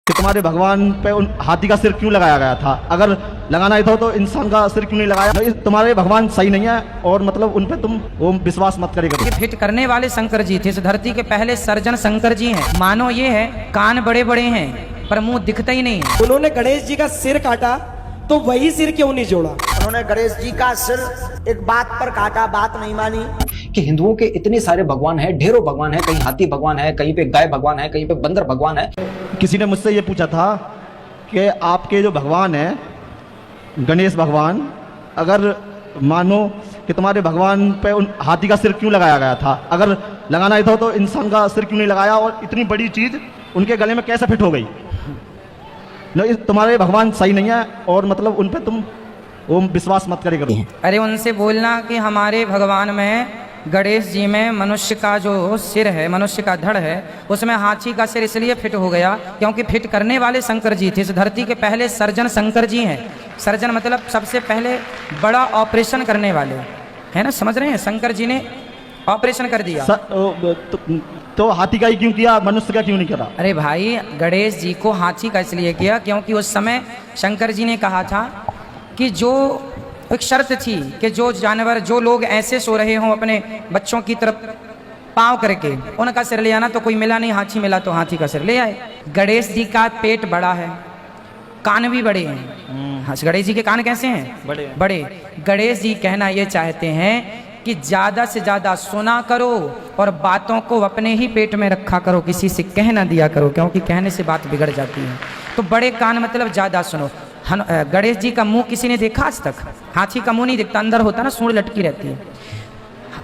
कि तुम्हारे भगवान पे उन हाथी का सिर क्यों लगाया गया था? अगर लगाना ही था तो इंसान का सिर क्यों नहीं लगाया? तुम्हारे भगवान सही नहीं है और मतलब उन पे तुम वो विश्वास मत करेगा। कि फिट करने वाले शंकर जी थे, इस धरती के पहले सर्जन शंकर जी हैं। मानो ये है कान बड़े बड़े हैं पर मुंह दिखता ही नहीं है। उन्होंने गणेश जी का सिर काटा तो वही सिर क्यों नहीं जोड़ा? उन्होंने गणेश जी का सिर एक बात पर काटा, बात नहीं मानी। कि हिंदुओं के इतने सारे भगवान हैं, ढेरों भगवान हैं, कहीं हाथी भगवान है, कहीं पे गाय भगवान है, कहीं पे बंदर भगवान है। किसी ने मुझसे ये पूछा था कि आपके जो भगवान है गणेश भगवान, अगर मानो कि तुम्हारे भगवान पे उन हाथी का सिर क्यों लगाया गया था? अगर लगाना ही था तो इंसान का सिर क्यों नहीं लगाया? और इतनी बड़ी चीज उनके गले में कैसे फिट हो गई? नहीं, तुम्हारे भगवान सही नहीं है और मतलब उन पे तुम वो विश्वास मत करे करो। अरे उनसे बोलना कि हमारे भगवान में गणेश जी में मनुष्य का जो सिर है, मनुष्य का धड़ है, उसमें हाथी का सिर इसलिए फिट हो गया क्योंकि फिट करने वाले शंकर जी थे, इस धरती के पहले सर्जन शंकर जी हैं। सर्जन मतलब सबसे पहले बड़ा ऑपरेशन करने वाले, है ना? समझ रहे हैं? शंकर जी ने ऑपरेशन कर दिया। तो हाथी का ही क्यों किया, मनुष्य का क्यों नहीं करा? अरे भाई, गणेश जी को हाथी का इसलिए किया क्योंकि उस समय शंकर जी ने कहा था कि जो एक शर्त थी कि जो जानवर, जो लोग ऐसे सो रहे हों अपने बच्चों की तरफ पाँव करके, उनका सिर ले आना। तो कोई मिला नहीं, हाथी मिला तो हाथी का सिर ले आए। गणेश जी का पेट बड़ा है, कान भी बड़े हैं। गणेश जी के कान कैसे हैं? बड़े। गणेश जी कहना ये चाहते हैं कि ज़्यादा से ज़्यादा सुना करो और बातों को अपने ही पेट में रखा करो, किसी से कह ना दिया करो, क्योंकि कहने से बात बिगड़ जाती है। तो बड़े कान मतलब ज़्यादा सुनो। गणेश जी का मुंह किसी ने देखा आज तक? हाथी का मुंह नहीं दिखता, अंदर होता ना, सूंड लटकी रहती है।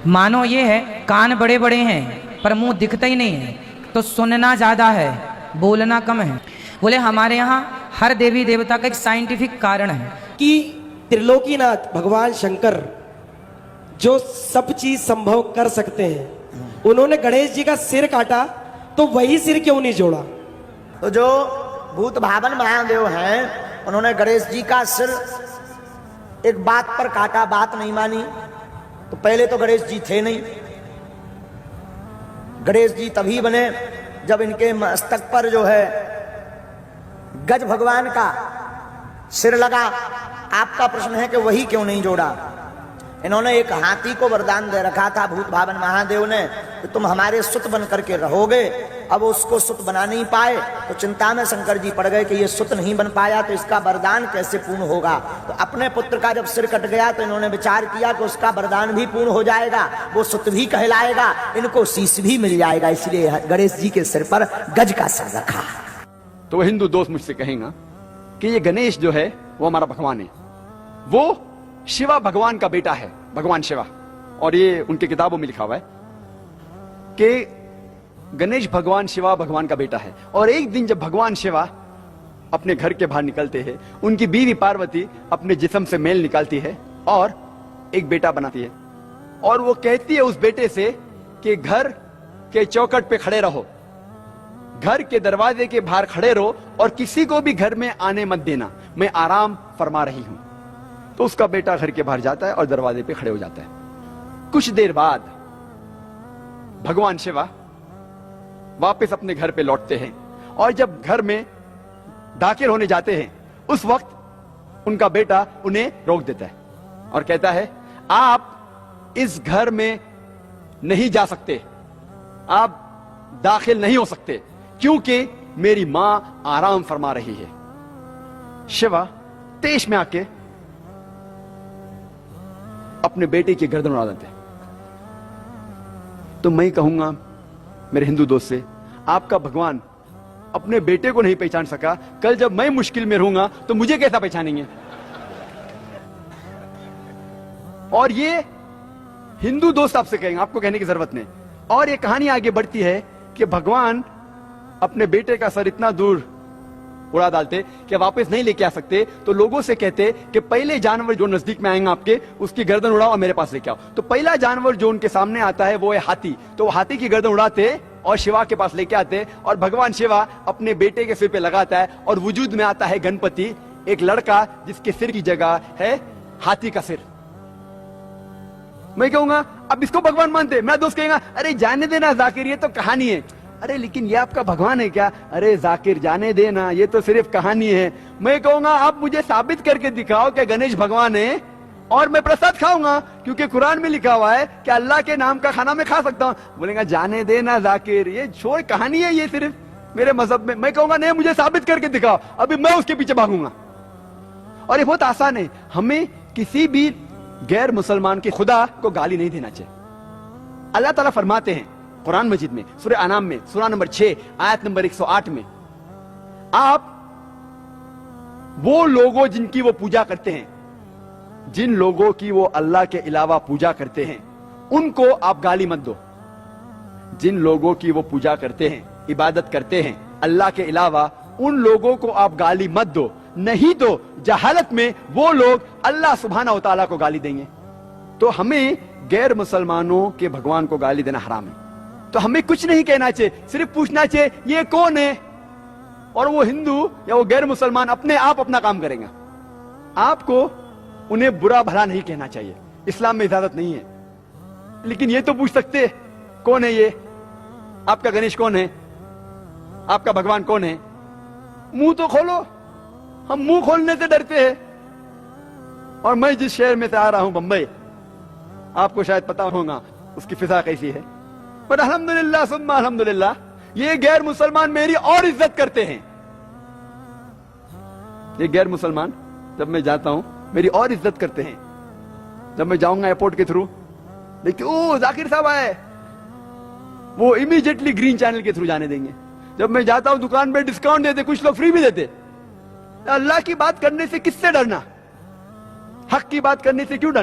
मानो ये है कान बड़े बड़े हैं पर मुंह दिखता ही नहीं है, तो सुनना ज़्यादा है, बोलना कम है। बोले हमारे यहाँ हर देवी देवता का एक साइंटिफिक कारण है कि त्रिलोकीनाथ भगवान शंकर जो सब चीज संभव कर सकते हैं, उन्होंने गणेश जी का सिर काटा तो वही सिर क्यों नहीं जोड़ा? तो जो भूत भावन महादेव हैं, उन्होंने गणेश जी का सिर एक बात पर काटा, बात नहीं मानी। तो पहले तो गणेश जी थे नहीं। गणेश जी तभी बने जब इनके मस्तक पर जो है गज भगवान का सिर लगा। आपका प्रश्न है कि वही क्यों नहीं जोड़ा? इन्होंने एक हाथी को वरदान दे रखा था भूत भावन महादेव ने कि तुम हमारे सुत बन करके रहोगे। अब उसको सुत बना नहीं पाए तो चिंता में शंकर जी पड़ गए कि ये सुत नहीं बन पाया तो इसका वरदान कैसे पूर्ण होगा। तो अपने पुत्र का जब सिर कट गया तो इन्होंने विचार किया कि उसका वरदान भी पूर्ण हो जाएगा, वो सुत भी कहलाएगा, इनको शीश भी मिल जाएगा। इसलिए गणेश जी के सिर पर गज का सिर रखा। तो वो हिंदू दोस्त मुझसे कहेगा कि ये गणेश जो है वो हमारा भगवान है, वो शिवा भगवान का बेटा है, भगवान शिवा। और ये उनकी किताबों में लिखा हुआ है कि गणेश भगवान शिवा भगवान का बेटा है। और एक दिन जब भगवान शिवा अपने घर के बाहर निकलते हैं, उनकी बीवी पार्वती अपने जिस्म से मेल निकालती है और एक बेटा बनाती है। और वो कहती है उस बेटे से कि घर के चौखट पे खड़े रहो, घर के दरवाजे के बाहर खड़े रहो और किसी को भी घर में आने मत देना, मैं आराम फरमा रही हूं। तो उसका बेटा घर के बाहर जाता है और दरवाजे पे खड़े हो जाता है। कुछ देर बाद भगवान शिवा वापस अपने घर पे लौटते हैं और जब घर में दाखिल होने जाते हैं उस वक्त उनका बेटा उन्हें रोक देता है और कहता है आप इस घर में नहीं जा सकते, आप दाखिल नहीं हो सकते क्योंकि मेरी मां आराम फरमा रही है। शिवा तेज में आके अपने बेटे की गर्दन उड़ा देते हैं। तो मैं कहूंगा मेरे हिंदू दोस्त से, आपका भगवान अपने बेटे को नहीं पहचान सका, कल जब मैं मुश्किल में रहूंगा तो मुझे कैसा पहचानेंगे? और ये हिंदू दोस्त आपसे कहेंगे, आपको कहने की जरूरत नहीं। और ये कहानी आगे बढ़ती है कि भगवान अपने बेटे का सर इतना दूर उड़ा डालते कि वापस नहीं लेके आ सकते, तो लोगों से कहते कि पहले जानवर जो नजदीक में आएंगे आपके, उसकी गर्दन उड़ाओ और मेरे पास लेके आओ। तो पहला जानवर जो उनके सामने आता है वो है हाथी। तो हाथी की गर्दन उड़ाते और शिवा के पास लेके आते और भगवान शिवा अपने बेटे के सिर पे लगाता है और वजूद में आता है गणपति, एक लड़का जिसके सिर की जगह है हाथी का सिर। मैं कहूंगा अब इसको भगवान मानते? मेरा दोस्त कहेगा अरे जाने देना जाकिर, ये तो कहानी है। अरे लेकिन ये आपका भगवान है क्या? अरे जाकिर जाने देना, ये तो सिर्फ कहानी है। मैं कहूंगा आप मुझे साबित करके दिखाओ कि गणेश भगवान है और मैं प्रसाद खाऊंगा, क्योंकि कुरान में लिखा हुआ है कि अल्लाह के नाम का खाना मैं खा सकता हूं। बोलेगा जाने देना जाकिर, ये छोड़, कहानी है ये सिर्फ मेरे मजहब में। मैं कहूंगा नहीं, मुझे साबित करके दिखाओ, अभी मैं उसके पीछे भागूंगा। और ये बहुत आसान है, हमें किसी भी गैर मुसलमान के खुदा को गाली नहीं देना चाहिए। अल्लाह ताला फरमाते हैं कुरान मजीद में, सूरह अनाम में, सूरह नंबर 6 आयत नंबर 108 में, आप वो लोगों जिनकी वो पूजा करते हैं, जिन लोगों की वो अल्लाह के अलावा पूजा करते हैं, उनको आप गाली मत दो। जिन लोगों की वो पूजा करते हैं, इबादत करते हैं अल्लाह के अलावा, उन लोगों को आप गाली मत दो, नहीं तो जहालत में वो लोग अल्लाह सुब्हानहू व तआला को गाली देंगे। तो हमें गैर मुसलमानों के भगवान को गाली देना हराम है। तो हमें कुछ नहीं कहना चाहिए, सिर्फ पूछना चाहिए ये कौन है, और वो हिंदू या वो गैर मुसलमान अपने आप अपना काम करेंगे। आपको उन्हें बुरा भला नहीं कहना चाहिए, इस्लाम में इजाजत नहीं है। लेकिन ये तो पूछ सकते कौन है ये, आपका गणेश कौन है, आपका भगवान कौन है? मुंह तो खोलो। हम मुंह खोलने से डरते हैं। और मैं जिस शहर में से आ रहा हूं, बंबई, आपको शायद पता होगा उसकी फिजा कैसी है, पर अल्हम्दुलिल्लाह सुम्मा अल्हम्दुलिल्लाह, ये गैर मुसलमान मेरी और इज्जत करते हैं। ये गैर मुसलमान जब मैं जाता हूं मेरी और इज्जत करते हैं। जब मैं जाऊंगा एयरपोर्ट के थ्रू, देखते ओ जाकिर साहब आए, वो इमीडिएटली ग्रीन चैनल के थ्रू जाने देंगे। जब मैं जाता हूं दुकान पे डिस्काउंट देते, कुछ लोग फ्री भी देते। अल्लाह की बात करने से किससे डरना, हक की बात करने से क्यों डरना?